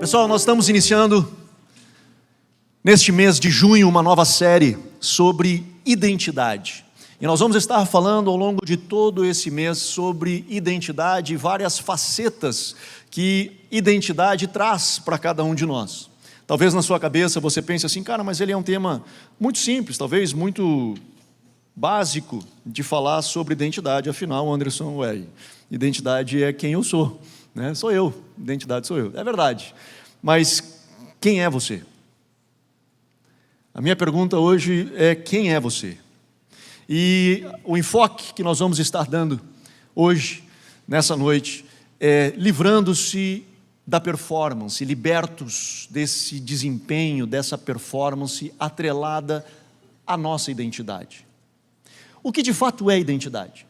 Pessoal, nós estamos iniciando neste mês de junho uma nova série sobre identidade. E nós vamos estar falando ao longo de todo esse mês sobre identidade e várias facetas que identidade traz para cada um de nós. Talvez na sua cabeça você pense assim, cara, mas ele é um tema muito simples, talvez muito básico de falar sobre identidade. Afinal, Anderson, identidade é quem eu sou, né? Sou eu, identidade sou eu. É verdade, mas quem é você? A minha pergunta hoje é: quem é você? E o enfoque que nós vamos estar dando hoje, nessa noite, é livrando-se da performance, libertos desse desempenho, dessa performance atrelada à nossa identidade. O que de fato é identidade?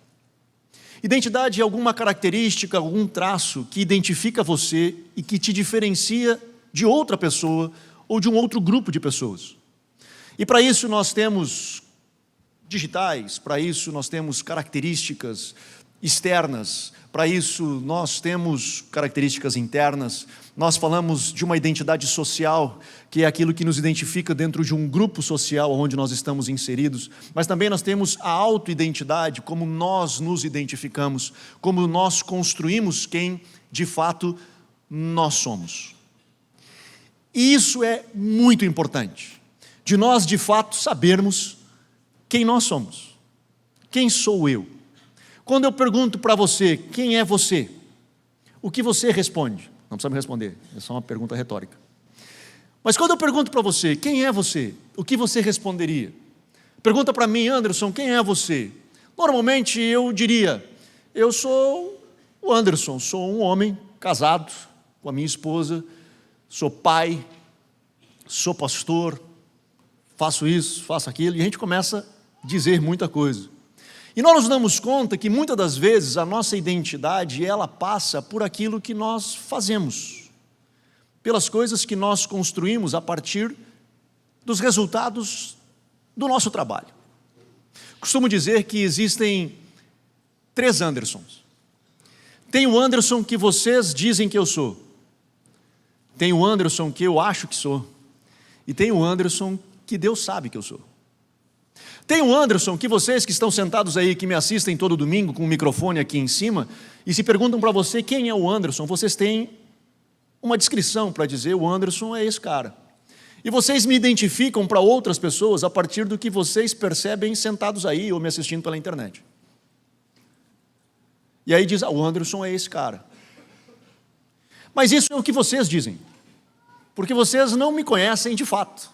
Identidade é alguma característica, algum traço que identifica você e que te diferencia de outra pessoa ou de um outro grupo de pessoas. E para isso nós temos digitais, para isso nós temos características externas, para isso nós temos características internas. Nós falamos de uma identidade social, que é aquilo que nos identifica dentro de um grupo social onde nós estamos inseridos, mas também nós temos a autoidentidade, como nós nos identificamos, como nós construímos quem de fato nós somos. E isso é muito importante, de nós de fato sabermos quem nós somos. Quem sou eu? Quando eu pergunto para você, quem é você? O que você responde? Não precisa me responder, é só uma pergunta retórica. Mas quando eu pergunto para você, quem é você? O que você responderia? Pergunta para mim, Anderson, quem é você? Normalmente eu diria, eu sou o Anderson, sou um homem casado com a minha esposa, sou pai, sou pastor, faço isso, faço aquilo, e a gente começa a dizer muita coisa. E nós nos damos conta que muitas das vezes a nossa identidade, ela passa por aquilo que nós fazemos, pelas coisas que nós construímos a partir dos resultados do nosso trabalho. Costumo dizer que existem 3 Andersons. Tem o Anderson que vocês dizem que eu sou, tem o Anderson que eu acho que sou, e tem o Anderson que Deus sabe que eu sou. Tem o Anderson que vocês que estão sentados aí, que me assistem todo domingo com o microfone aqui em cima, e se perguntam para você quem é o Anderson, vocês têm uma descrição para dizer, o Anderson é esse cara. E vocês me identificam para outras pessoas a partir do que vocês percebem sentados aí ou me assistindo pela internet. E aí diz, o Anderson é esse cara. Mas isso é o que vocês dizem, porque vocês não me conhecem de fato.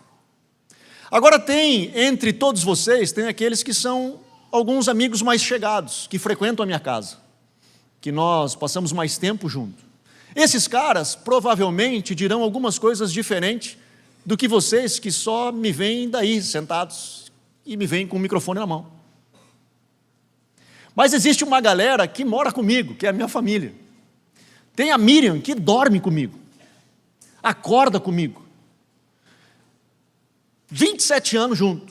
Agora tem, entre todos vocês, tem aqueles que são alguns amigos mais chegados, que frequentam a minha casa, que nós passamos mais tempo junto. Esses caras provavelmente dirão algumas coisas diferentes do que vocês que só me veem daí, sentados, e me veem com o microfone na mão. Mas existe uma galera que mora comigo, que é a minha família. Tem a Miriam, que dorme comigo, acorda comigo. 27 anos junto.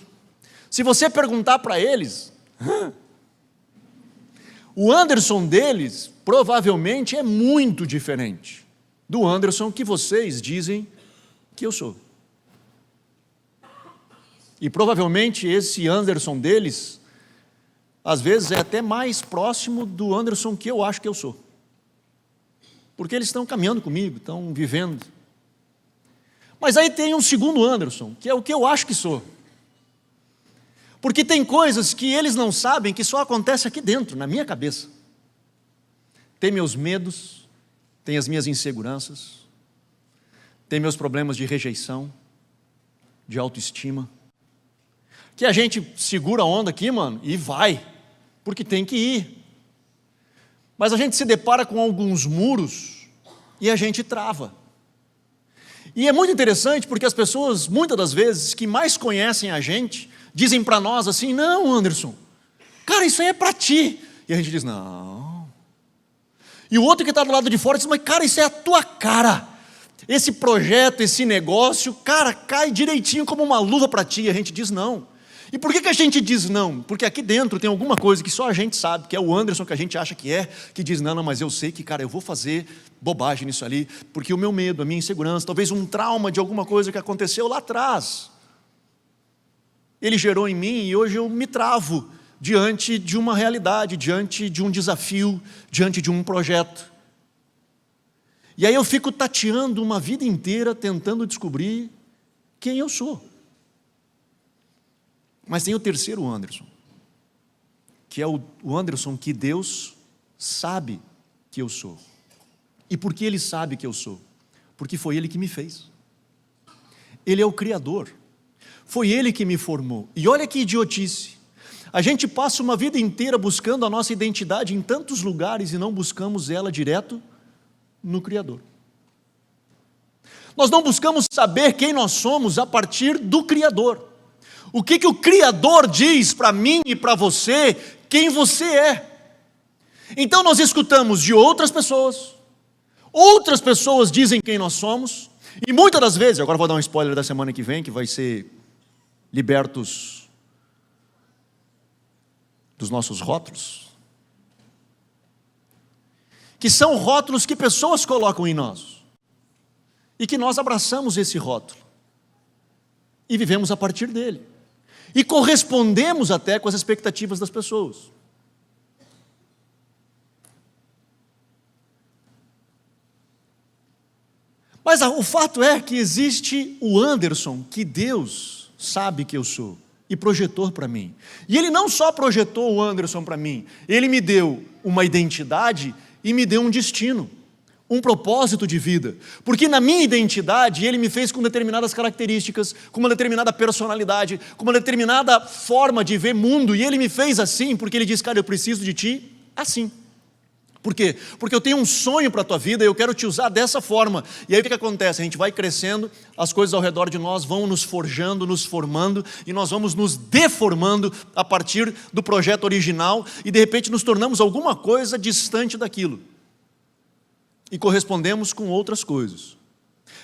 Se você perguntar para eles, o Anderson deles provavelmente é muito diferente do Anderson que vocês dizem que eu sou. E provavelmente esse Anderson deles, às vezes é até mais próximo do Anderson que eu acho que eu sou. Porque eles estão caminhando comigo, estão vivendo. Mas aí tem um segundo Anderson, que é o que eu acho que sou. Porque tem coisas que eles não sabem que só acontece aqui dentro, na minha cabeça. Tem meus medos, tem as minhas inseguranças, tem meus problemas de rejeição, de autoestima, que a gente segura a onda aqui, mano, e vai, porque tem que ir. Mas a gente se depara com alguns muros e a gente trava. E é muito interessante porque as pessoas, muitas das vezes, que mais conhecem a gente, dizem para nós assim, não, Anderson, cara, isso aí é para ti. E a gente diz, não. E o outro que está do lado de fora diz, mas cara, isso é a tua cara. Esse projeto, esse negócio, cara, cai direitinho como uma luva para ti. E a gente diz, não. E por que a gente diz não? Porque aqui dentro tem alguma coisa que só a gente sabe, que é o Anderson que a gente acha que diz não, mas eu sei que, cara, eu vou fazer bobagem nisso ali, porque o meu medo, a minha insegurança, talvez um trauma de alguma coisa que aconteceu lá atrás, ele gerou em mim e hoje eu me travo diante de uma realidade, diante de um desafio, diante de um projeto. E aí eu fico tateando uma vida inteira tentando descobrir quem eu sou. Mas tem o terceiro Anderson, que é o Anderson que Deus sabe que eu sou. E por que Ele sabe que eu sou? Porque foi Ele que me fez. Ele é o Criador. Foi Ele que me formou. E olha que idiotice. A gente passa uma vida inteira buscando a nossa identidade em tantos lugares e não buscamos ela direto no Criador. Nós não buscamos saber quem nós somos a partir do Criador. O que o Criador diz para mim e para você, quem você é. Então nós escutamos de outras pessoas dizem quem nós somos, e muitas das vezes, agora vou dar um spoiler da semana que vem, que vai ser libertos dos nossos rótulos, que são rótulos que pessoas colocam em nós, e que nós abraçamos esse rótulo, e vivemos a partir dele. E correspondemos até com as expectativas das pessoas. Mas o fato é que existe o Anderson que Deus sabe que eu sou e projetou para mim. E Ele não só projetou o Anderson para mim, Ele me deu uma identidade e me deu um destino, um propósito de vida, porque na minha identidade Ele me fez com determinadas características, com uma determinada personalidade, com uma determinada forma de ver mundo, e Ele me fez assim, porque Ele diz, cara, eu preciso de ti assim. Por quê? Porque eu tenho um sonho para a tua vida e eu quero te usar dessa forma. E aí o que acontece? A gente vai crescendo, as coisas ao redor de nós vão nos forjando, nos formando, e nós vamos nos deformando a partir do projeto original, e de repente nos tornamos alguma coisa distante daquilo. E correspondemos com outras coisas.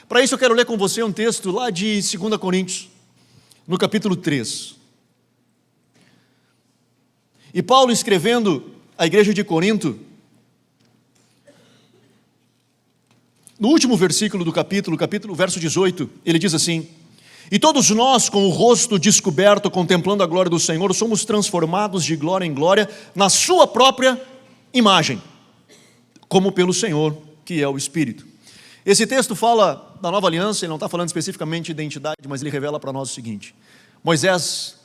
Para isso eu quero ler com você um texto lá de 2 Coríntios, no capítulo 3. E Paulo, escrevendo à igreja de Corinto, no último versículo do capítulo, verso 18, ele diz assim: e todos nós, com o rosto descoberto, contemplando a glória do Senhor, somos transformados de glória em glória, na sua própria imagem, como pelo Senhor, que é o Espírito. Esse texto fala da nova aliança, ele não está falando especificamente de identidade, mas ele revela para nós o seguinte: Moisés,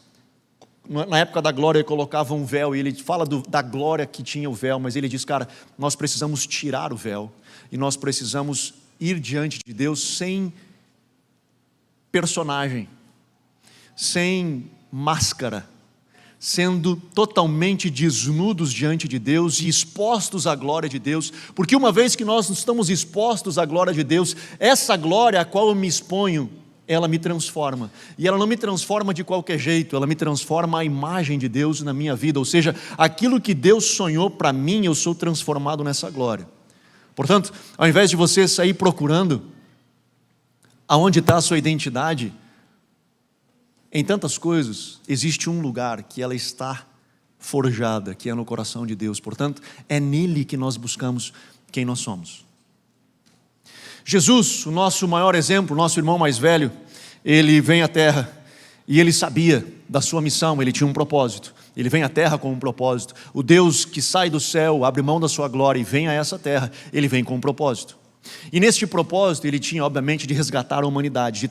na época da glória, ele colocava um véu, e ele fala da glória que tinha o véu, mas ele diz, cara, nós precisamos tirar o véu, e nós precisamos ir diante de Deus sem personagem, sem máscara, sendo totalmente desnudos diante de Deus e expostos à glória de Deus, porque uma vez que nós estamos expostos à glória de Deus, essa glória a qual eu me exponho, ela me transforma, e ela não me transforma de qualquer jeito, ela me transforma a imagem de Deus na minha vida, ou seja, aquilo que Deus sonhou para mim, eu sou transformado nessa glória. Portanto, ao invés de você sair procurando aonde está a sua identidade, em tantas coisas, existe um lugar que ela está forjada, que é no coração de Deus. Portanto, é nele que nós buscamos quem nós somos. Jesus, o nosso maior exemplo, o nosso irmão mais velho, ele vem à terra e ele sabia da sua missão, ele tinha um propósito. Ele vem à terra com um propósito. O Deus que sai do céu, abre mão da sua glória e vem a essa terra, ele vem com um propósito. E neste propósito ele tinha obviamente de resgatar a humanidade, de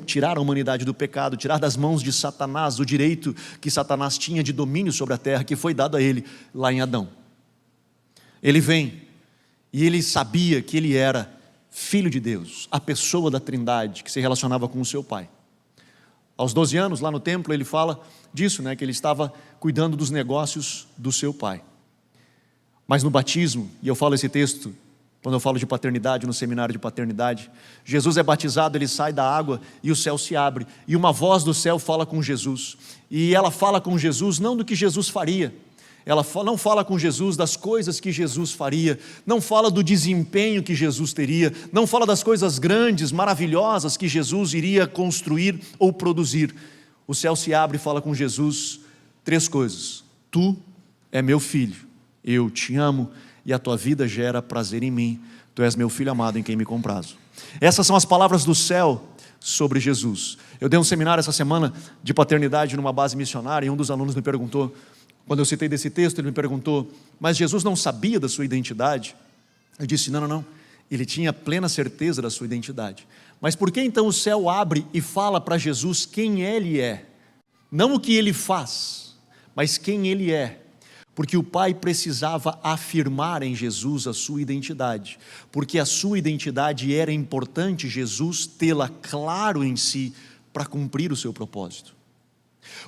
tirar a humanidade do pecado, tirar das mãos de Satanás o direito que Satanás tinha de domínio sobre a terra, que foi dado a ele lá em Adão. Ele vem e ele sabia que ele era Filho de Deus, a pessoa da Trindade que se relacionava com o seu Pai. Aos 12 anos, lá no templo, ele fala disso, que ele estava cuidando dos negócios do seu pai. Mas no batismo, e eu falo esse texto quando eu falo de paternidade, no seminário de paternidade, Jesus é batizado, ele sai da água e o céu se abre, e uma voz do céu fala com Jesus, e ela fala com Jesus não do que Jesus faria, ela não fala com Jesus das coisas que Jesus faria, não fala do desempenho que Jesus teria, não fala das coisas grandes, maravilhosas que Jesus iria construir ou produzir. o céu se abre e fala com Jesus 3 coisas. Tu é meu filho, eu te amo e a tua vida gera prazer em mim. Tu és meu filho amado em quem me comprazo. Essas são as palavras do céu sobre Jesus. Eu dei um seminário essa semana de paternidade numa base missionária e um dos alunos me perguntou, quando eu citei desse texto, ele me perguntou, mas Jesus não sabia da sua identidade? Eu disse, não. Ele tinha plena certeza da sua identidade. Mas por que então o céu abre e fala para Jesus quem ele é? Não o que ele faz, mas quem ele é. Porque o Pai precisava afirmar em Jesus a sua identidade. Porque a sua identidade era importante Jesus tê-la claro em si para cumprir o seu propósito.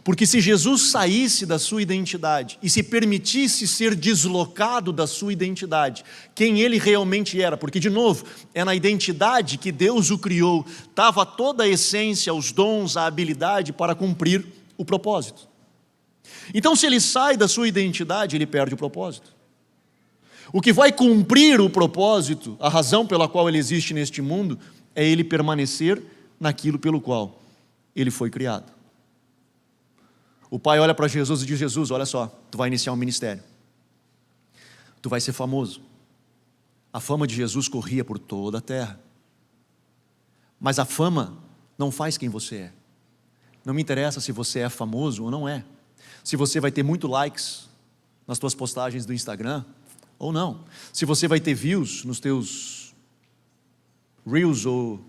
Porque se Jesus saísse da sua identidade e se permitisse ser deslocado da sua identidade, quem ele realmente era, porque de novo, é na identidade que Deus o criou, estava toda a essência, os dons, a habilidade para cumprir o propósito. Então se ele sai da sua identidade, ele perde o propósito. O que vai cumprir o propósito, a razão pela qual ele existe neste mundo, é ele permanecer naquilo pelo qual ele foi criado. O pai olha para Jesus e diz, Jesus, olha só, tu vai iniciar um ministério. Tu vai ser famoso. A fama de Jesus corria por toda a terra. Mas a fama não faz quem você é. Não me interessa se você é famoso ou não é. Se você vai ter muito likes nas tuas postagens do Instagram ou não. Se você vai ter views nos teus Reels ou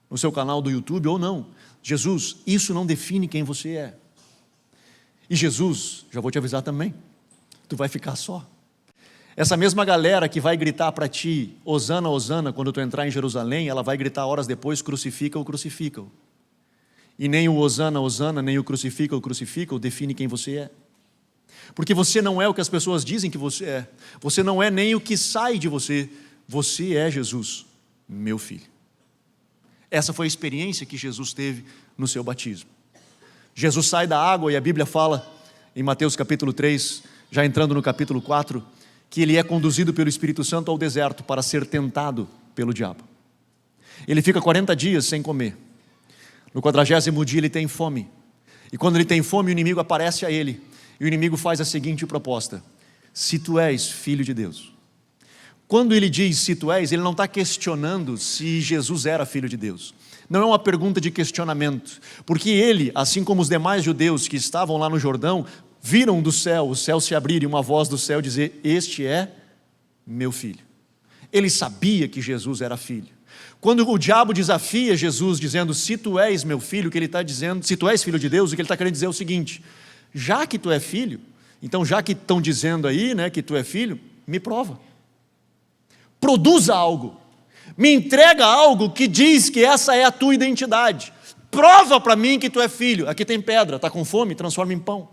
no seu canal do YouTube ou não. Jesus, isso não define quem você é. E Jesus, já vou te avisar também, tu vai ficar só. Essa mesma galera que vai gritar para ti, Hosana, Hosana, quando tu entrar em Jerusalém, ela vai gritar horas depois, crucifica-o, crucifica-o. E nem o Hosana, Hosana, nem o crucifica-o, crucifica-o, define quem você é. Porque você não é o que as pessoas dizem que você é. Você não é nem o que sai de você. Você é Jesus, meu filho. Essa foi a experiência que Jesus teve no seu batismo. Jesus sai da água e a Bíblia fala, em Mateus capítulo 3, já entrando no capítulo 4, que ele é conduzido pelo Espírito Santo ao deserto para ser tentado pelo diabo. Ele fica 40 dias sem comer. No 40º dia ele tem fome. E quando ele tem fome, o inimigo aparece a ele. E o inimigo faz a seguinte proposta: se tu és filho de Deus. Quando ele diz se tu és, ele não está questionando se Jesus era filho de Deus. Não é uma pergunta de questionamento, porque ele, assim como os demais judeus que estavam lá no Jordão, viram do céu, o céu se abrir e uma voz do céu dizer, este é meu filho. Ele sabia que Jesus era filho. Quando o diabo desafia Jesus dizendo, se tu és meu filho, o que ele está dizendo, se tu és filho de Deus, o que ele está querendo dizer é o seguinte, já que tu é filho, então já que estão dizendo aí, né, que tu é filho, me prova. Produza algo. Me entrega algo que diz que essa é a tua identidade. Prova para mim que tu é filho. Aqui tem pedra, está com fome? Transforma em pão.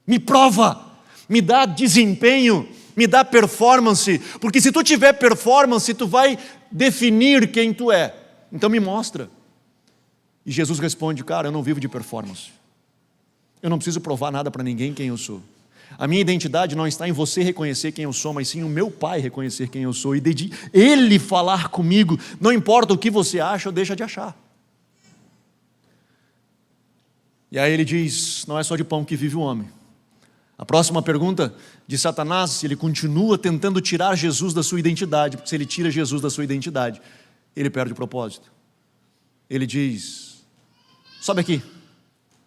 Me prova, me dá desempenho, me dá performance. Porque se tu tiver performance, tu vai definir quem tu é. Então me mostra. E Jesus responde, cara, eu não vivo de performance. Eu não preciso provar nada para ninguém quem eu sou. A minha identidade não está em você reconhecer quem eu sou, mas sim o meu Pai reconhecer quem eu sou e de Ele falar comigo, não importa o que você acha ou deixa de achar. E aí ele diz, não é só de pão que vive o homem. A próxima pergunta de Satanás, ele continua tentando tirar Jesus da sua identidade, porque se ele tira Jesus da sua identidade, ele perde o propósito. Ele diz, sobe aqui,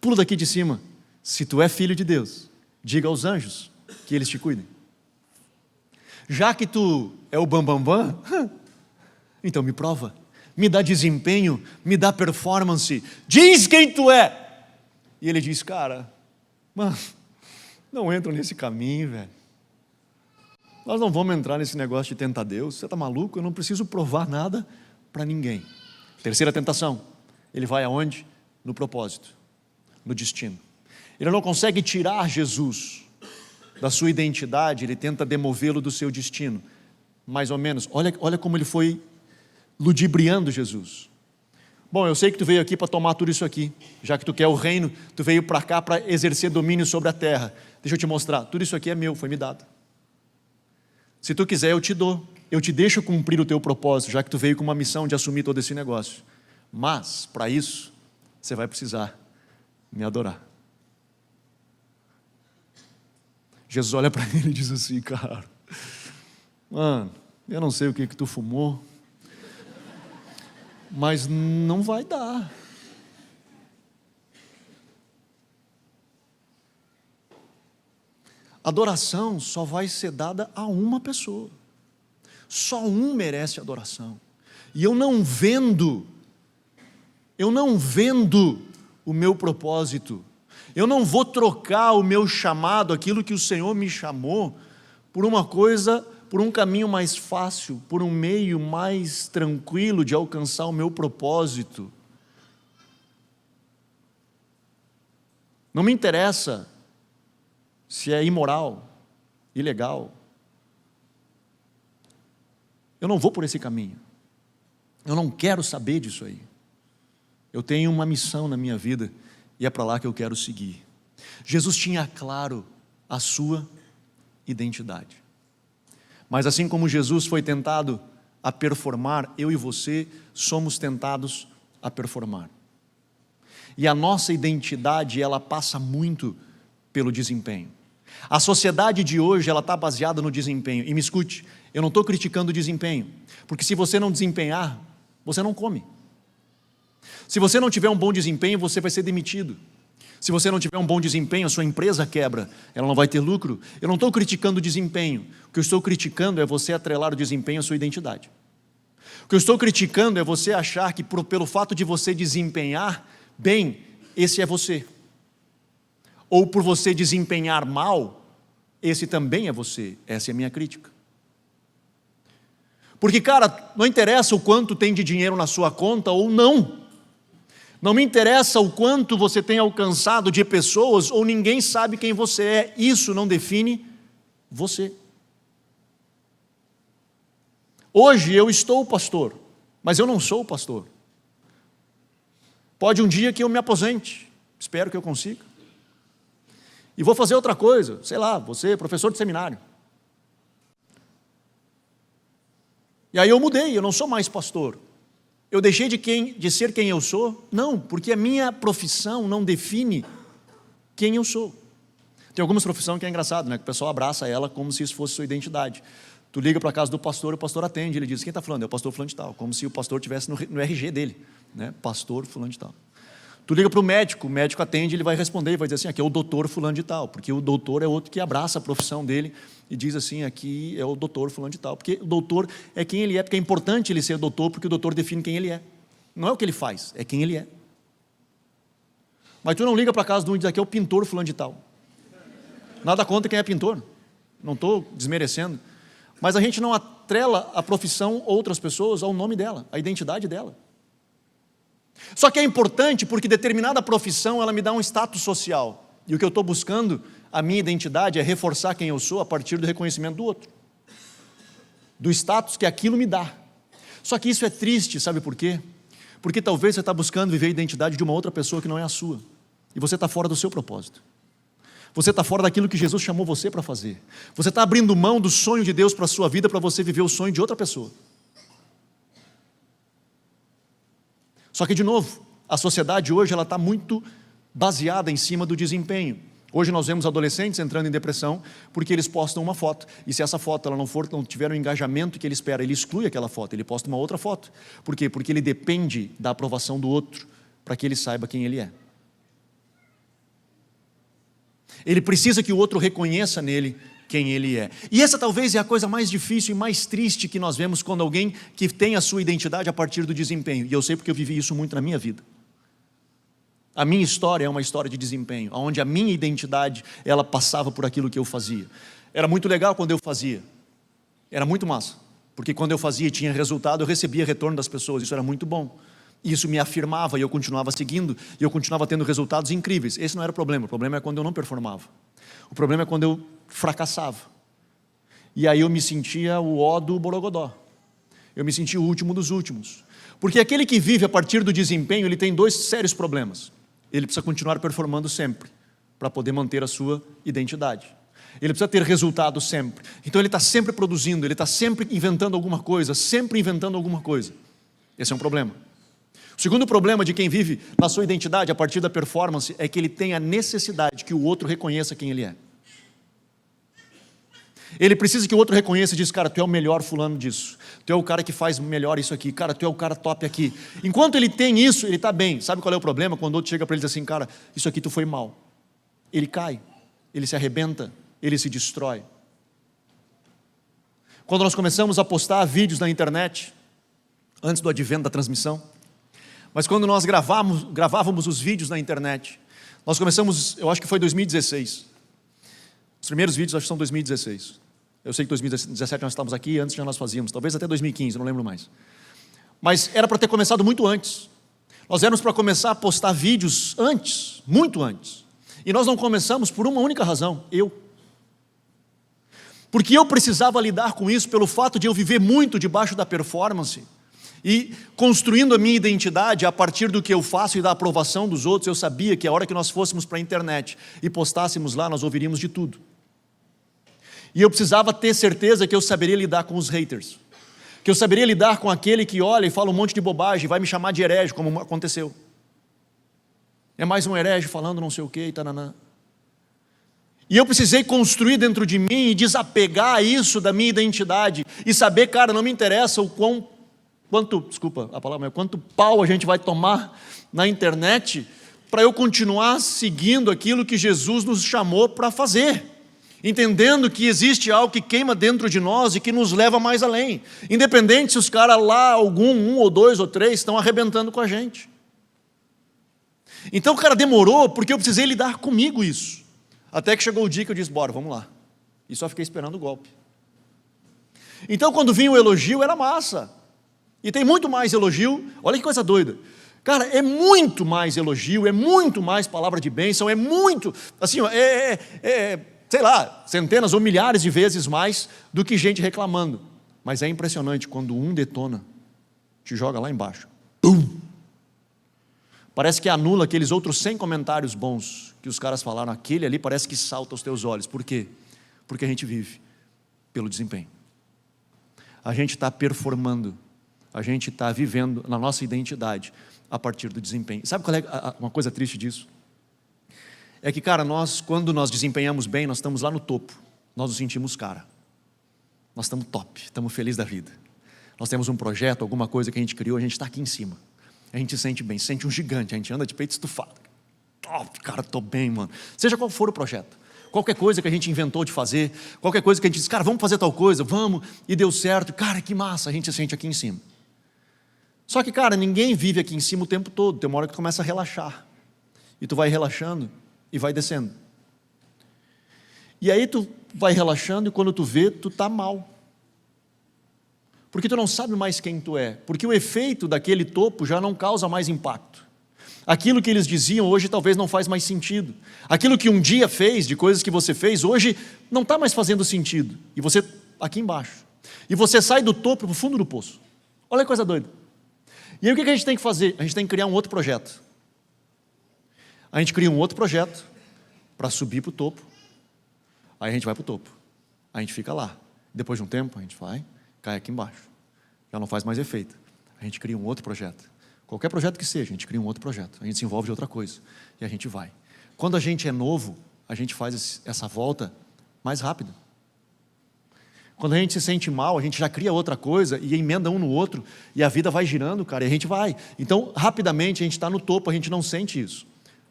pula daqui de cima, se tu é filho de Deus, diga aos anjos que eles te cuidem. Já que tu é o bambambam, então me prova, me dá desempenho, me dá performance, diz quem tu é. E ele diz, cara, mano, não entra nesse caminho, velho. Nós não vamos entrar nesse negócio de tentar Deus, você está maluco? Eu não preciso provar nada para ninguém. Terceira tentação, ele vai aonde? No propósito, no destino. Ele não consegue tirar Jesus da sua identidade, ele tenta demovê-lo do seu destino. Mais ou menos, olha como ele foi ludibriando Jesus. Bom, eu sei que tu veio aqui para tomar tudo isso aqui, já que tu quer o reino, tu veio para cá para exercer domínio sobre a terra. Deixa eu te mostrar, tudo isso aqui é meu, foi me dado. Se tu quiser eu te dou, eu te deixo cumprir o teu propósito, já que tu veio com uma missão de assumir todo esse negócio. Mas, para isso, você vai precisar Me adorar. Jesus olha para ele e diz assim: cara, mano, eu não sei o que tu fumou, mas não vai dar. Adoração só vai ser dada a uma pessoa. Só um merece adoração. E eu não vendo o meu propósito. Eu não vou trocar o meu chamado, aquilo que o Senhor me chamou, por uma coisa, por um caminho mais fácil, por um meio mais tranquilo de alcançar o meu propósito. Não me interessa se é imoral, ilegal. Eu não vou por esse caminho. Eu não quero saber disso aí. Eu tenho uma missão na minha vida e é para lá que eu quero seguir. Jesus tinha claro a sua identidade. Mas assim como Jesus foi tentado a performar, eu e você somos tentados a performar. E a nossa identidade, ela passa muito pelo desempenho. A sociedade de hoje, ela está baseada no desempenho. E me escute, eu não estou criticando o desempenho, porque se você não desempenhar, você não come. Se você não tiver um bom desempenho, você vai ser demitido. Se você não tiver um bom desempenho, a sua empresa quebra, ela não vai ter lucro. Eu não estou criticando o desempenho. O que eu estou criticando é você atrelar o desempenho à sua identidade. O que eu estou criticando é você achar que pelo fato de você desempenhar bem, esse é você. Ou por você desempenhar mal, esse também é você. Essa é a minha crítica. Porque, cara, não interessa o quanto tem de dinheiro na sua conta ou não. Não me interessa o quanto você tem alcançado de pessoas ou ninguém sabe quem você é. Isso não define você. Hoje eu estou pastor, mas eu não sou pastor. Pode um dia que eu me aposente, espero que eu consiga. E vou fazer outra coisa, sei lá, vou ser professor de seminário. E aí eu mudei, eu não sou mais pastor. Eu deixei de ser quem eu sou? Não, porque a minha profissão não define quem eu sou. Tem algumas profissões que é engraçado, né? Que o pessoal abraça ela como se isso fosse sua identidade. Tu liga para a casa do pastor, o pastor atende, ele diz: quem está falando? É o pastor fulano de tal, como se o pastor estivesse no RG dele, né? Pastor fulano de tal. Tu liga para o médico atende, ele vai responder e vai dizer assim: aqui é o doutor fulano de tal, porque o doutor é outro que abraça a profissão dele e diz assim: aqui é o doutor fulano de tal, porque o doutor é quem ele é, porque é importante ele ser doutor, porque o doutor define quem ele é. Não é o que ele faz, é quem ele é. Mas tu não liga para a casa de um e diz: aqui é o pintor fulano de tal. Nada contra quem é pintor, não estou desmerecendo, mas a gente não atrela a profissão outras pessoas ao nome dela, à identidade dela. Só que é importante porque determinada profissão ela me dá um status social. E o que eu estou buscando, a minha identidade, é reforçar quem eu sou a partir do reconhecimento do outro. Do status que aquilo me dá. Só que isso é triste, sabe por quê? Porque talvez você está buscando viver a identidade de uma outra pessoa que não é a sua. E você está fora do seu propósito. Você está fora daquilo que Jesus chamou você para fazer. Você está abrindo mão do sonho de Deus para a sua vida para você viver o sonho de outra pessoa. Só que, de novo, a sociedade hoje ela está muito baseada em cima do desempenho. Hoje nós vemos adolescentes entrando em depressão porque eles postam uma foto. E se essa foto ela não tiver o engajamento que ele espera, ele exclui aquela foto, ele posta uma outra foto. Por quê? Porque ele depende da aprovação do outro para que ele saiba quem ele é. Ele precisa que o outro reconheça nele quem ele é. E essa talvez é a coisa mais difícil e mais triste que nós vemos quando alguém que tem a sua identidade a partir do desempenho. E eu sei porque eu vivi isso muito na minha vida. A minha história é uma história de desempenho, onde a minha identidade, ela passava por aquilo que eu fazia. Era muito legal quando eu fazia. Era muito massa. Porque quando eu fazia e tinha resultado, eu recebia retorno das pessoas. Isso era muito bom. E isso me afirmava e eu continuava seguindo. E eu continuava tendo resultados incríveis. Esse não era o problema. O problema é quando eu não performava. O problema é quando eu fracassava. E aí eu me sentia o ó do borogodó. Eu me sentia o último dos últimos. Porque aquele que vive a partir do desempenho, ele tem dois sérios problemas. Ele precisa continuar performando sempre, para poder manter a sua identidade. Ele precisa ter resultado sempre. Então ele está sempre produzindo, ele está sempre inventando alguma coisa, sempre inventando alguma coisa. Esse é um problema. O segundo problema de quem vive na sua identidade a partir da performance é que ele tem a necessidade que o outro reconheça quem ele é. Ele precisa que o outro reconheça e diz, cara, tu é o melhor fulano disso. Tu é o cara que faz melhor isso aqui. Cara, tu é o cara top aqui. Enquanto ele tem isso, ele está bem. Sabe qual é o problema? Quando o outro chega para ele e diz assim, cara, isso aqui tu foi mal. Ele cai, ele se arrebenta, ele se destrói. Quando nós começamos a postar vídeos na internet, antes do advento da transmissão, mas quando nós gravávamos os vídeos na internet, nós começamos, eu acho que foi 2016. Os primeiros vídeos acho que são 2016. Eu sei que 2017 nós estávamos aqui, antes já nós fazíamos, talvez até 2015, não lembro mais. Mas era para ter começado muito antes. Nós éramos para começar a postar vídeos antes, muito antes. E nós não começamos por uma única razão, porque eu precisava lidar com isso pelo fato de eu viver muito debaixo da performance e construindo a minha identidade a partir do que eu faço e da aprovação dos outros. Eu sabia que a hora que nós fôssemos para a internet e postássemos lá, nós ouviríamos de tudo. E eu precisava ter certeza que eu saberia lidar com os haters, que eu saberia lidar com aquele que olha e fala um monte de bobagem, vai me chamar de herege, como aconteceu. É mais um herege falando não sei o que e tananã. E eu precisei construir dentro de mim e desapegar isso da minha identidade e saber, cara, não me interessa quanto pau a gente vai tomar na internet para eu continuar seguindo aquilo que Jesus nos chamou para fazer, entendendo que existe algo que queima dentro de nós e que nos leva mais além, independente se os caras lá, um ou dois ou três, estão arrebentando com a gente. Então, cara, demorou porque eu precisei lidar comigo isso. Até que chegou o dia que eu disse, bora, vamos lá. E só fiquei esperando o golpe. Então, quando vinha o elogio, era massa. E tem muito mais elogio. Olha que coisa doida. Cara, é muito mais elogio, é muito mais palavra de bênção, é muito, assim, sei lá, centenas ou milhares de vezes mais do que gente reclamando. Mas é impressionante, quando um detona, te joga lá embaixo. Pum! Parece que anula aqueles outros 100 comentários bons que os caras falaram. Aquele ali parece que salta aos teus olhos. Por quê? Porque a gente vive pelo desempenho. A gente está performando. A gente está vivendo na nossa identidade a partir do desempenho. Sabe qual é uma coisa triste disso? É que, cara, quando nós desempenhamos bem, nós estamos lá no topo. Nós nos sentimos cara. Nós estamos top, estamos felizes da vida. Nós temos um projeto, alguma coisa que a gente criou, a gente está aqui em cima. A gente se sente bem, se sente um gigante, a gente anda de peito estufado. Top, cara, estou bem, mano. Seja qual for o projeto, qualquer coisa que a gente inventou de fazer, qualquer coisa que a gente disse, cara, vamos fazer tal coisa, vamos, e deu certo, cara, que massa, a gente se sente aqui em cima. Só que, cara, ninguém vive aqui em cima o tempo todo, tem uma hora que tu começa a relaxar, e tu vai relaxando e vai descendo. E aí tu vai relaxando e quando tu vê, tu tá mal. Porque tu não sabe mais quem tu é, porque o efeito daquele topo já não causa mais impacto. Aquilo que eles diziam hoje talvez não faz mais sentido. Aquilo que um dia fez, de coisas que você fez, hoje não está mais fazendo sentido. E você, aqui embaixo. E você sai do topo para o fundo do poço. Olha que coisa doida. E aí o que a gente tem que fazer? A gente tem que criar um outro projeto. A gente cria um outro projeto para subir para o topo. Aí a gente vai para o topo. A gente fica lá. Depois de um tempo, a gente vai, cai aqui embaixo. Já não faz mais efeito. A gente cria um outro projeto. Qualquer projeto que seja, a gente cria um outro projeto. A gente se envolve de outra coisa. E a gente vai. Quando a gente é novo, a gente faz essa volta mais rápido. Quando a gente se sente mal, a gente já cria outra coisa e emenda um no outro. E a vida vai girando, cara, e a gente vai. Então, rapidamente, a gente está no topo, a gente não sente isso.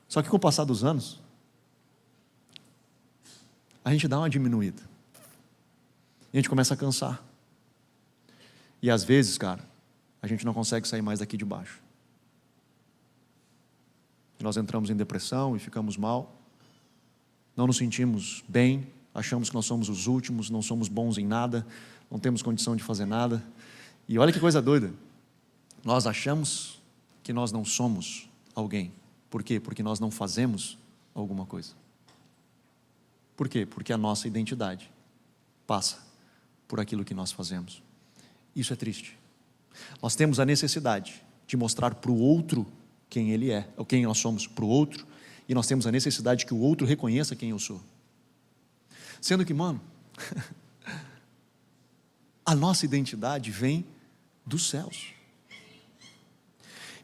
Só que com o passar dos anos, a gente dá uma diminuída. E a gente começa a cansar. E às vezes, cara, a gente não consegue sair mais daqui de baixo. Nós entramos em depressão e ficamos mal. Não nos sentimos bem, achamos que nós somos os últimos, não somos bons em nada, não temos condição de fazer nada. E olha que coisa doida. Nós achamos que nós não somos alguém. Por quê? Porque nós não fazemos alguma coisa. Por quê? Porque a nossa identidade passa por aquilo que nós fazemos. Isso é triste. Nós temos a necessidade de mostrar para o outro quem ele é, ou quem nós somos para o outro, e nós temos a necessidade que o outro reconheça quem eu sou. Sendo que, mano, a nossa identidade vem dos céus.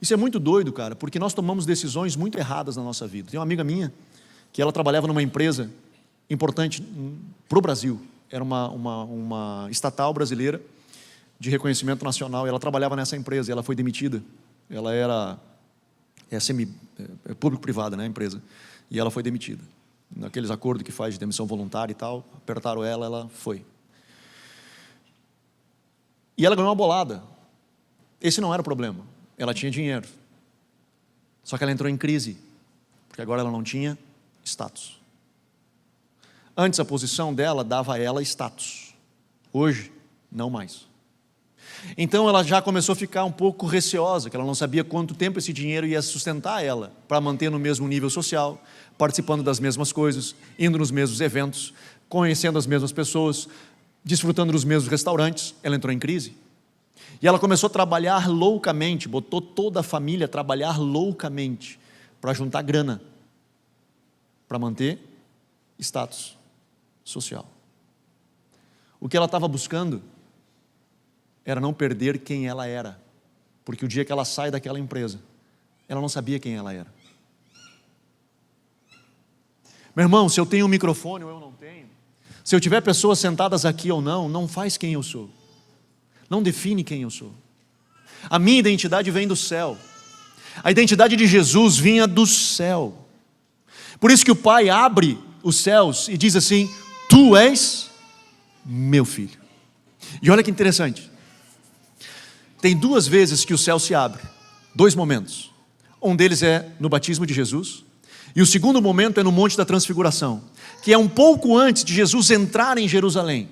Isso é muito doido, cara, porque nós tomamos decisões muito erradas na nossa vida. Tem uma amiga minha que ela trabalhava numa empresa importante para o Brasil. Era uma estatal brasileira de reconhecimento nacional. E ela trabalhava nessa empresa e ela foi demitida. Ela era público-privada, né, a empresa. E ela foi demitida. Naqueles acordos que faz de demissão voluntária e tal, apertaram ela, ela foi. E ela ganhou uma bolada. Esse não era o problema. Ela tinha dinheiro. Só que ela entrou em crise, porque agora ela não tinha status. Antes a posição dela dava a ela status. Hoje, não mais. Então ela já começou a ficar um pouco receosa, que ela não sabia quanto tempo esse dinheiro ia sustentar ela, para manter no mesmo nível social, participando das mesmas coisas, indo nos mesmos eventos, conhecendo as mesmas pessoas, desfrutando dos mesmos restaurantes. Ela entrou em crise. E ela começou a trabalhar loucamente, botou toda a família a trabalhar loucamente, para juntar grana, para manter status social. O que ela estava buscando era não perder quem ela era, porque o dia que ela sai daquela empresa, ela não sabia quem ela era. Meu irmão, se eu tenho um microfone ou eu não tenho, se eu tiver pessoas sentadas aqui ou não, não faz quem eu sou, não define quem eu sou. A minha identidade vem do céu, a identidade de Jesus vinha do céu. Por isso que o Pai abre os céus e diz assim: tu és meu filho. E olha que interessante, tem 2 vezes que o céu se abre, 2 momentos. Um deles é no batismo de Jesus, e o segundo momento é no Monte da Transfiguração, que é um pouco antes de Jesus entrar em Jerusalém,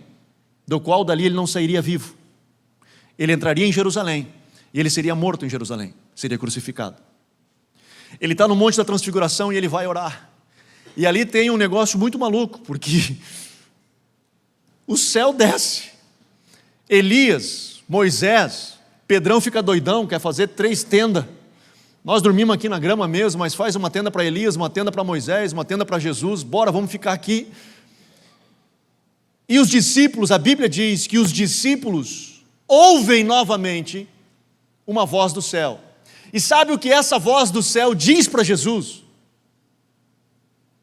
do qual dali ele não sairia vivo. Ele entraria em Jerusalém, e ele seria morto em Jerusalém, seria crucificado. Ele está no Monte da Transfiguração e ele vai orar. E ali tem um negócio muito maluco, porque o céu desce. Elias, Moisés, Pedrão fica doidão, quer fazer 3 tendas. Nós dormimos aqui na grama mesmo, mas faz uma tenda para Elias, uma tenda para Moisés, uma tenda para Jesus. Bora, vamos ficar aqui. E os discípulos, a Bíblia diz que os discípulos ouvem novamente uma voz do céu. E sabe o que essa voz do céu diz para Jesus?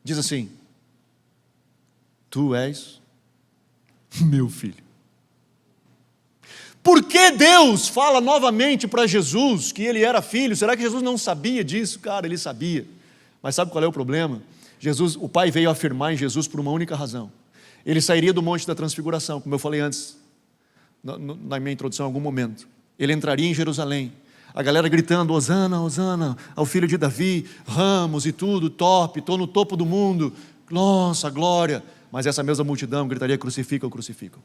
Diz assim: tu és meu filho. Por que Deus fala novamente para Jesus que ele era filho? Será que Jesus não sabia disso? Cara, ele sabia. Mas sabe qual é o problema? O Pai veio afirmar em Jesus por uma única razão. Ele sairia do Monte da Transfiguração, como eu falei antes, na minha introdução, em algum momento. Ele entraria em Jerusalém. A galera gritando: Hosana, Hosana, ao filho de Davi, ramos e tudo, top, estou no topo do mundo, nossa, glória. Mas essa mesma multidão gritaria: crucificam, crucificam.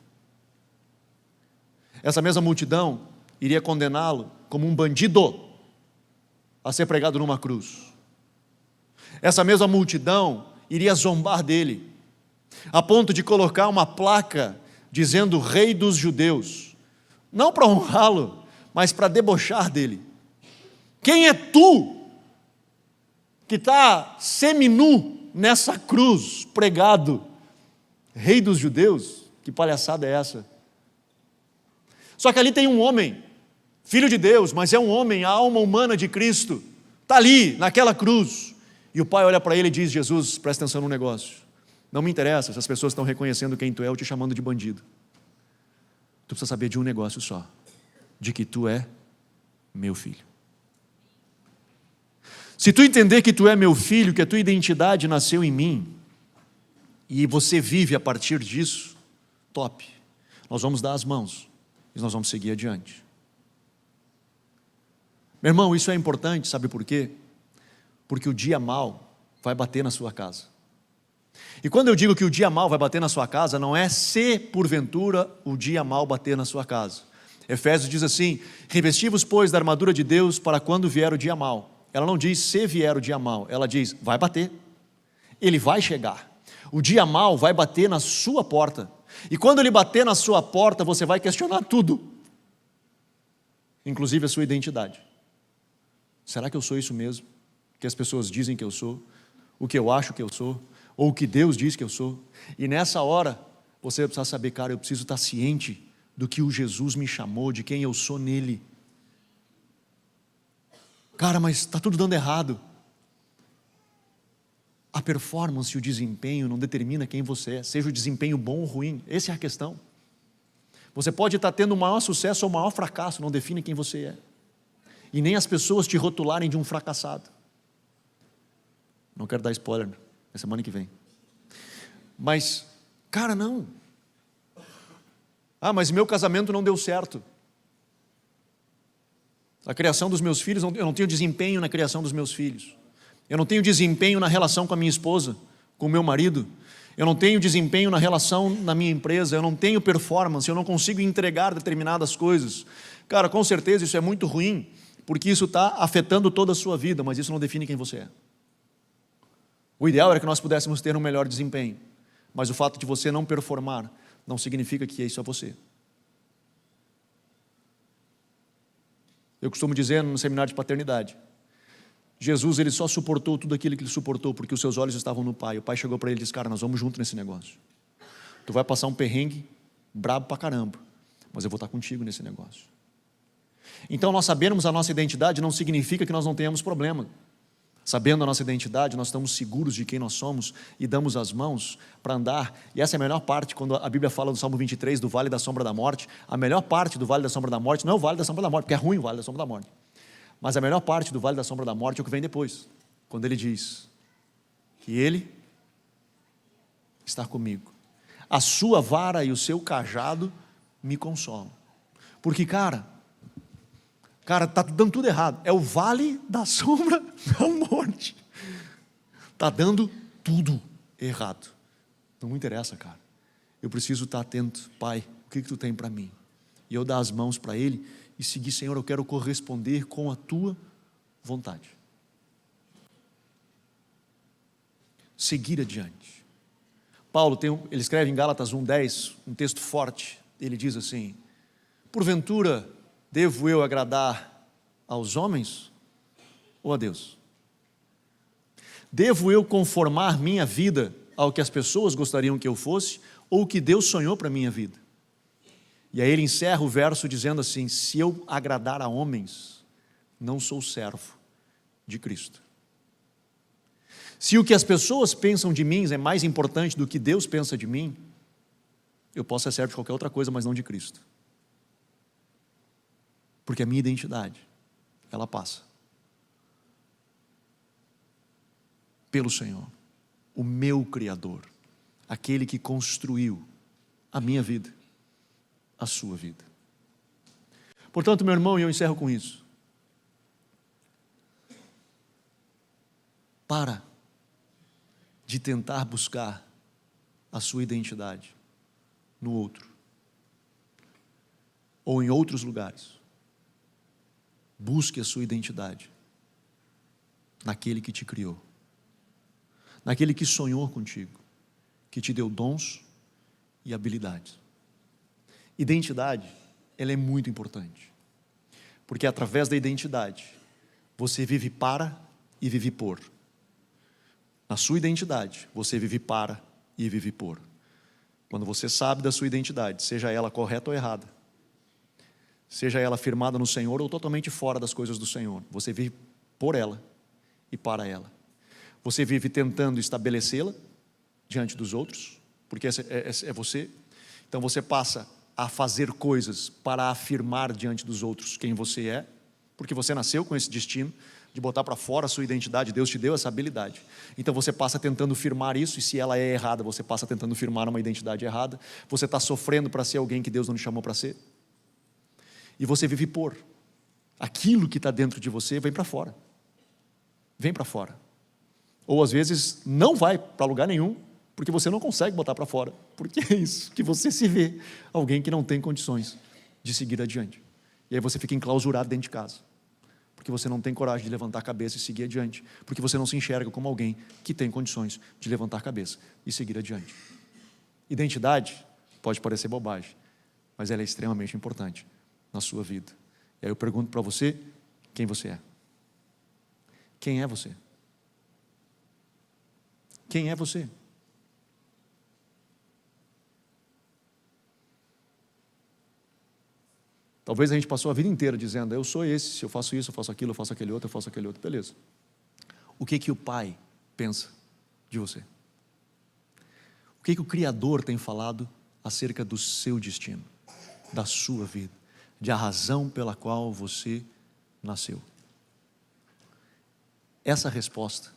Essa mesma multidão iria condená-lo como um bandido a ser pregado numa cruz. Essa mesma multidão iria zombar dele, a ponto de colocar uma placa dizendo Rei dos Judeus, não para honrá-lo, mas para debochar dele. Quem é tu que está seminu nessa cruz, pregado, Rei dos Judeus? Que palhaçada é essa? Só que ali tem um homem, filho de Deus, mas é um homem, a alma humana de Cristo, está ali, naquela cruz, e o Pai olha para ele e diz: Jesus, presta atenção no negócio, não me interessa se as pessoas estão reconhecendo quem tu é ou te chamando de bandido, tu precisa saber de um negócio só, de que tu é meu filho. Se tu entender que tu é meu filho, que a tua identidade nasceu em mim, e você vive a partir disso, top, nós vamos dar as mãos, e nós vamos seguir adiante. Meu irmão, isso é importante, sabe por quê? Porque o dia mau vai bater na sua casa. E quando eu digo que o dia mau vai bater na sua casa, não é se porventura o dia mau bater na sua casa. Efésios diz assim: revesti-vos, pois, da armadura de Deus para quando vier o dia mau. Ela não diz se vier o dia mau, ela diz vai bater, ele vai chegar. O dia mau vai bater na sua porta. E quando ele bater na sua porta, você vai questionar tudo, inclusive a sua identidade. Será que eu sou isso mesmo? Que as pessoas dizem que eu sou? O que eu acho que eu sou? Ou o que Deus diz que eu sou? E nessa hora, você precisa saber: cara, eu preciso estar ciente do que o Jesus me chamou, de quem eu sou nele. Cara, mas está tudo dando errado. A performance e o desempenho não determina quem você é, seja o desempenho bom ou ruim. Essa é a questão. Você pode estar tendo o maior sucesso ou o maior fracasso, não define quem você é. E nem as pessoas te rotularem de um fracassado. Não quero dar spoiler, é semana que vem. Mas, cara, não. Ah, mas meu casamento não deu certo. A criação dos meus filhos, eu não tenho desempenho na criação dos meus filhos. Eu não tenho desempenho na relação com a minha esposa, com o meu marido. Eu não tenho desempenho na relação na minha empresa. Eu não tenho performance, eu não consigo entregar determinadas coisas. Cara, com certeza isso é muito ruim, porque isso está afetando toda a sua vida, mas isso não define quem você é. O ideal era que nós pudéssemos ter um melhor desempenho, mas o fato de você não performar não significa que isso é você. Eu costumo dizer no seminário de paternidade, Jesus, ele só suportou tudo aquilo que ele suportou porque os seus olhos estavam no Pai. O Pai chegou para ele e disse, cara, nós vamos junto nesse negócio. Tu vai passar um perrengue brabo pra caramba, mas eu vou estar contigo nesse negócio. Então, nós sabermos a nossa identidade não significa que nós não tenhamos problema. Sabendo a nossa identidade, nós estamos seguros de quem nós somos e damos as mãos para andar. E essa é a melhor parte, quando a Bíblia fala no Salmo 23, do Vale da Sombra da Morte. A melhor parte do Vale da Sombra da Morte não é o Vale da Sombra da Morte, porque é ruim o Vale da Sombra da Morte. Mas a melhor parte do Vale da Sombra da Morte é o que vem depois, quando ele diz que ele está comigo. A sua vara e o seu cajado me consolam. Porque, cara, está dando tudo errado. É o vale da sombra da morte. Está dando tudo errado. Não me interessa, cara. Eu preciso estar atento. Pai, o que tu tem para mim? E eu dar as mãos para Ele e seguir, Senhor, eu quero corresponder com a Tua vontade. Seguir adiante. Paulo, ele escreve em Gálatas 1:10, um texto forte. Ele diz assim, porventura devo eu agradar aos homens ou a Deus? Devo eu conformar minha vida ao que as pessoas gostariam que eu fosse ou o que Deus sonhou para a minha vida? E aí ele encerra o verso dizendo assim, se eu agradar a homens, não sou servo de Cristo. Se o que as pessoas pensam de mim é mais importante do que Deus pensa de mim, eu posso ser servo de qualquer outra coisa, mas não de Cristo. Porque a minha identidade, ela passa pelo Senhor, o meu Criador, aquele que construiu a minha vida, a sua vida. Portanto, meu irmão, e eu encerro com isso. Para de tentar buscar a sua identidade no outro, ou em outros lugares. Busque a sua identidade naquele que te criou, naquele que sonhou contigo, que te deu dons e habilidades. Identidade, ela é muito importante, porque através da identidade, você vive para e vive por. Na sua identidade, você vive para e vive por. Quando você sabe da sua identidade, seja ela correta ou errada, seja ela firmada no Senhor ou totalmente fora das coisas do Senhor, você vive por ela e para ela. Você vive tentando estabelecê-la diante dos outros, porque é você. Então você passa a fazer coisas para afirmar diante dos outros quem você é, porque você nasceu com esse destino de botar para fora a sua identidade, Deus te deu essa habilidade. Então você passa tentando firmar isso, e se ela é errada, você passa tentando firmar uma identidade errada, você está sofrendo para ser alguém que Deus não te chamou para ser, e você vive por. Aquilo que está dentro de você vem para fora. Vem para fora. Ou às vezes não vai para lugar nenhum, porque você não consegue botar para fora, porque é isso, que você se vê alguém que não tem condições de seguir adiante. E aí você fica enclausurado dentro de casa, porque você não tem coragem de levantar a cabeça e seguir adiante, porque você não se enxerga como alguém que tem condições de levantar a cabeça e seguir adiante. Identidade pode parecer bobagem, mas ela é extremamente importante na sua vida. E aí eu pergunto para você, quem você é? Quem é você? Quem é você? Talvez a gente passou a vida inteira dizendo, eu sou esse, se eu faço isso, eu faço aquilo, eu faço aquele outro, eu faço aquele outro. Beleza. O que o Pai pensa de você? O que o Criador tem falado acerca do seu destino, da sua vida, de a razão pela qual você nasceu? Essa resposta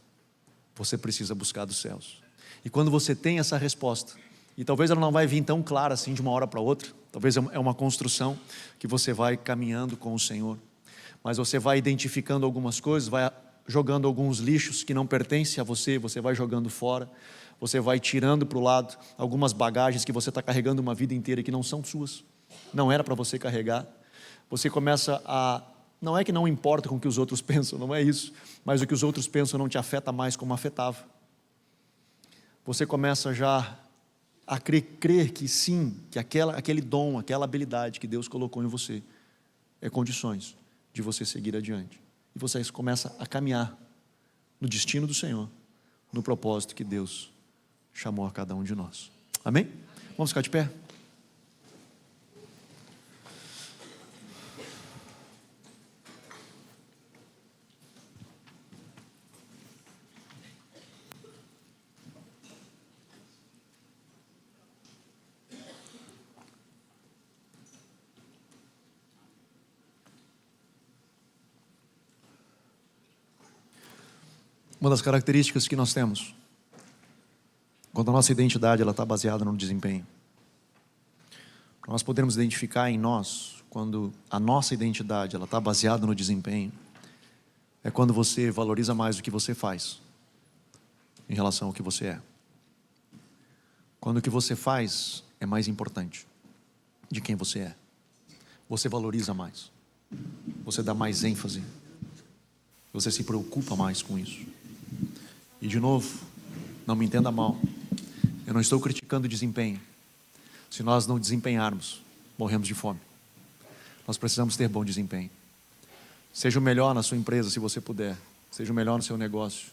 você precisa buscar dos céus. E quando você tem essa resposta, e talvez ela não vai vir tão clara assim de uma hora para outra, talvez é uma construção que você vai caminhando com o Senhor, mas você vai identificando algumas coisas, vai jogando alguns lixos que não pertencem a você, você vai jogando fora, você vai tirando para o lado algumas bagagens que você está carregando uma vida inteira e que não são suas, não era para você carregar. Você começa a, não é que não importa com o que os outros pensam, não é isso, mas o que os outros pensam não te afeta mais como afetava. Você começa já a crer que sim, que aquele dom, aquela habilidade que Deus colocou em você é condições de você seguir adiante. E você começa a caminhar no destino do Senhor, no propósito que Deus chamou a cada um de nós. Amém? Vamos ficar de pé? Uma das características que nós temos, quando a nossa identidade está baseada no desempenho, nós podemos identificar em nós, quando a nossa identidade está baseada no desempenho, é quando você valoriza mais o que você faz, em relação ao que você é. Quando o que você faz é mais importante de quem você é, você valoriza mais, você dá mais ênfase, você se preocupa mais com isso. E de novo, não me entenda mal, eu não estou criticando o desempenho. Se nós não desempenharmos, morremos de fome. Nós precisamos ter bom desempenho. Seja o melhor na sua empresa, se você puder. Seja o melhor no seu negócio.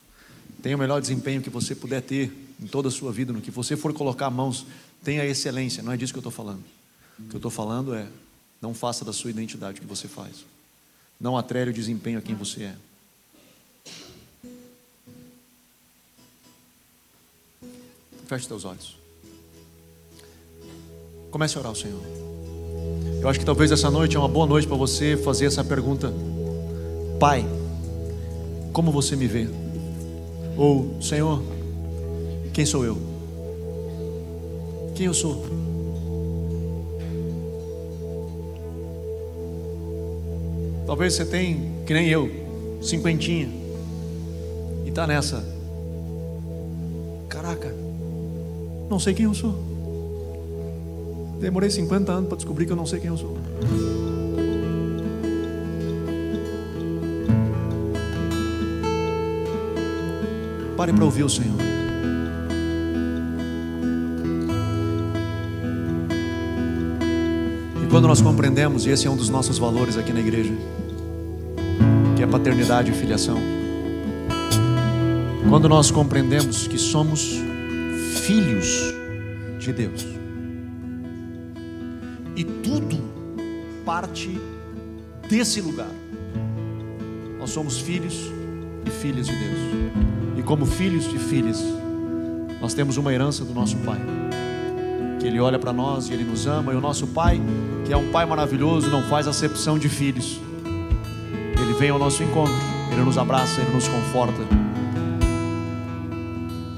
Tenha o melhor desempenho que você puder ter em toda a sua vida. No que você for colocar mãos, tenha excelência. Não é disso que eu estou falando. O que eu estou falando é, não faça da sua identidade o que você faz. Não atrele o desempenho a quem você é. Feche teus olhos. Comece a orar ao Senhor. Eu acho que talvez essa noite é uma boa noite para você fazer essa pergunta. Pai, como você me vê? Ou, Senhor, quem sou eu? Quem eu sou? Talvez você tenha, que nem eu, cinquentinha, e está nessa. Caraca, não sei quem eu sou. Demorei 50 anos para descobrir que eu não sei quem eu sou. Pare para ouvir o Senhor. E quando nós compreendemos, e esse é um dos nossos valores aqui na igreja, que é paternidade e filiação, quando nós compreendemos que somos filhos de Deus, e tudo parte desse lugar. Nós somos filhos e filhas de Deus, e como filhos e filhas, nós temos uma herança do nosso Pai, que Ele olha para nós e Ele nos ama. E o nosso Pai, que é um Pai maravilhoso, não faz acepção de filhos. Ele vem ao nosso encontro, Ele nos abraça, Ele nos conforta,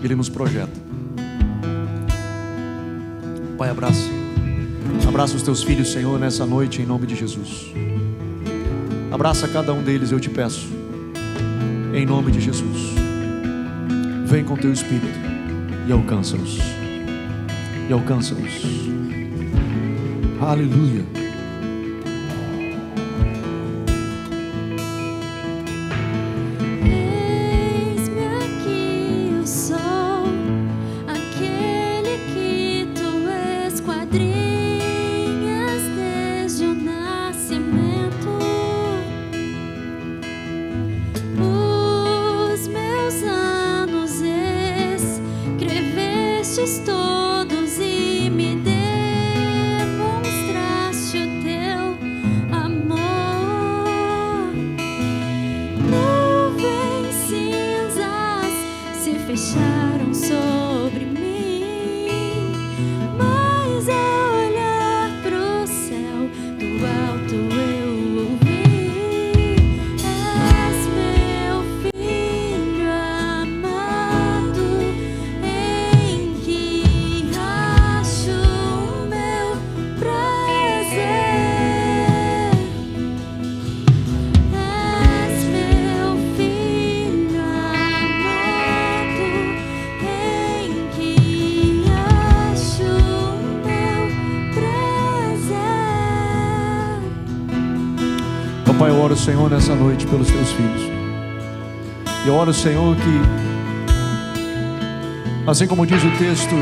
Ele nos projeta. Pai, abraça os teus filhos, Senhor, nessa noite, em nome de Jesus. Abraça cada um deles, eu te peço, em nome de Jesus. Vem com teu Espírito e alcança-os. E alcança-os. Aleluia. Todos e me demonstraste Pai, eu oro, Senhor, nessa noite pelos teus filhos. E eu oro, Senhor, que, assim como diz o texto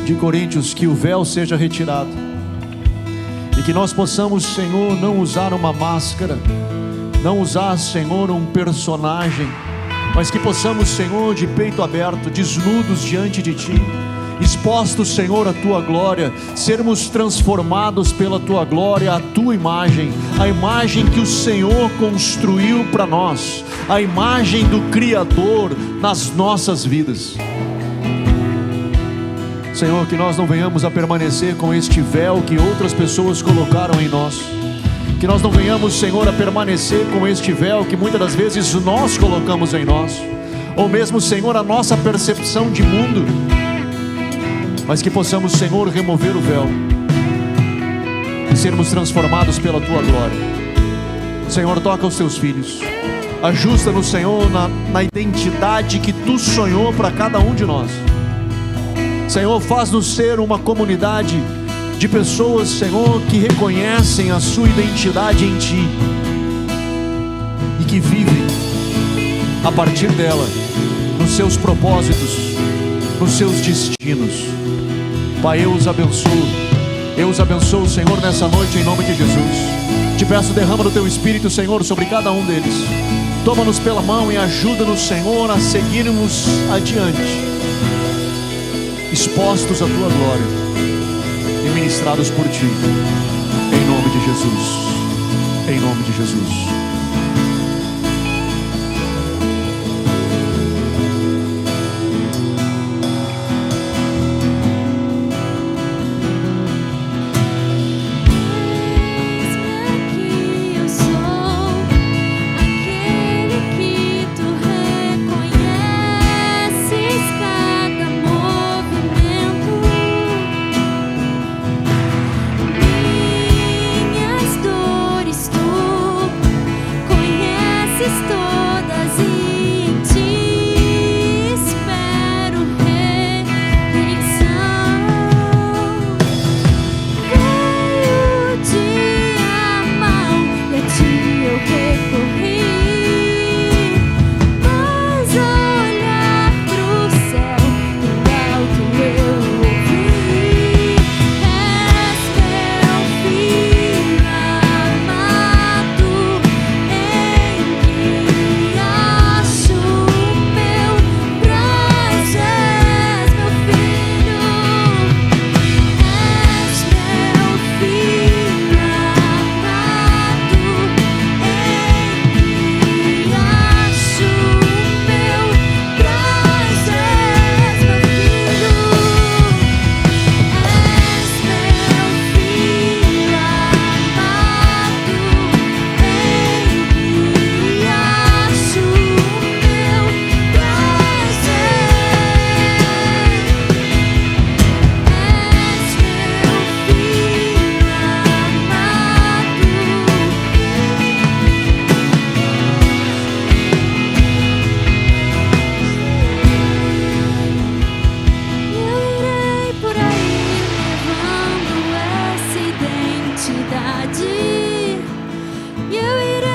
de Coríntios, que o véu seja retirado. E que nós possamos, Senhor, não usar uma máscara, não usar, Senhor, um personagem, mas que possamos, Senhor, de peito aberto, desnudos diante de Ti, expostos, Senhor, à Tua glória, sermos transformados pela Tua glória, a Tua imagem, a imagem que o Senhor construiu para nós, a imagem do Criador nas nossas vidas. Senhor, que nós não venhamos a permanecer com este véu que outras pessoas colocaram em nós, que nós não venhamos, Senhor, a permanecer com este véu que muitas das vezes nós colocamos em nós, ou mesmo, Senhor, a nossa percepção de mundo, mas que possamos, Senhor, remover o véu e sermos transformados pela Tua glória. Senhor, toca os Teus filhos, ajusta-nos, Senhor, na identidade que Tu sonhou para cada um de nós. Senhor, faz-nos ser uma comunidade de pessoas, Senhor, que reconhecem a sua identidade em Ti e que vivem a partir dela, nos seus propósitos, nos seus destinos. Pai, eu os abençoo, Senhor, nessa noite, em nome de Jesus. Te peço, derrama do Teu Espírito, Senhor, sobre cada um deles. Toma-nos pela mão e ajuda-nos, Senhor, a seguirmos adiante, expostos à Tua glória e ministrados por Ti, em nome de Jesus, em nome de Jesus. Eu irei